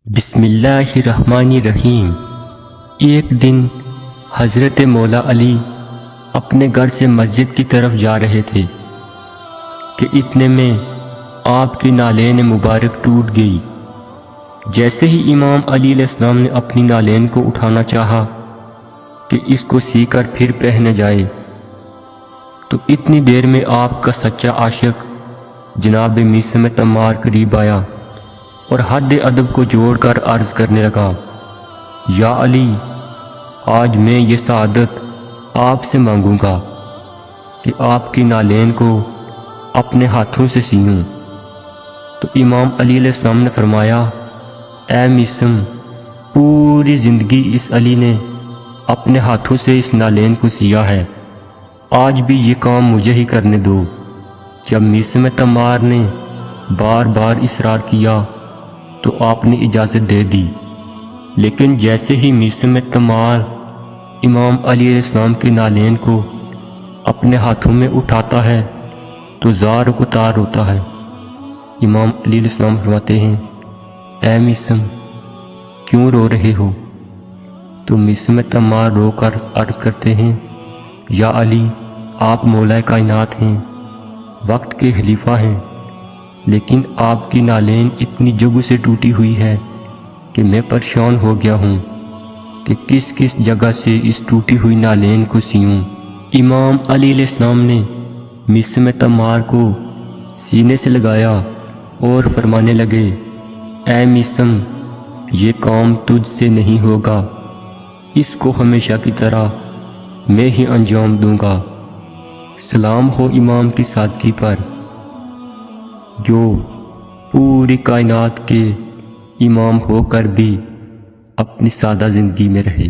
بسم اللہ الرحمن الرحیم۔ ایک دن حضرت مولا علی اپنے گھر سے مسجد کی طرف جا رہے تھے کہ اتنے میں آپ کی نالین مبارک ٹوٹ گئی۔ جیسے ہی امام علی علیہ السلام نے اپنی نالین کو اٹھانا چاہا کہ اس کو سی کر پھر پہنے جائے تو اتنی دیر میں آپ کا سچا عاشق جناب میثم تمار قریب آیا اور حد ادب کو جوڑ کر عرض کرنے لگا، یا علی، آج میں یہ سعادت آپ سے مانگوں گا کہ آپ کی نالین کو اپنے ہاتھوں سے سیوں۔ تو امام علی علیہ السلام نے فرمایا، اے میثم، پوری زندگی اس علی نے اپنے ہاتھوں سے اس نالین کو سیا ہے، آج بھی یہ کام مجھے ہی کرنے دو۔ جب میثم تمار نے بار بار اصرار کیا تو آپ نے اجازت دے دی، لیکن جیسے ہی میثم تمار امام علی علیہ السلام کی نالین کو اپنے ہاتھوں میں اٹھاتا ہے تو زار و تار ہوتا ہے۔ امام علی علیہ السلام فرماتے ہیں، اے میثم، کیوں رو رہے ہو؟ تو میثم تمار رو کر عرض کرتے ہیں، یا علی، آپ مولا کائنات ہیں، وقت کے خلیفہ ہیں، لیکن آپ کی نالین اتنی جگہ سے ٹوٹی ہوئی ہے کہ میں پریشان ہو گیا ہوں کہ کس کس جگہ سے اس ٹوٹی ہوئی نالین کو سیوں۔ امام علی علیہ السلام نے میثم تمار کو سینے سے لگایا اور فرمانے لگے، اے میثم، یہ کام تجھ سے نہیں ہوگا، اس کو ہمیشہ کی طرح میں ہی انجام دوں گا۔ سلام ہو امام کی سادگی پر، جو پوری کائنات کے امام ہو کر بھی اپنی سادہ زندگی میں رہے۔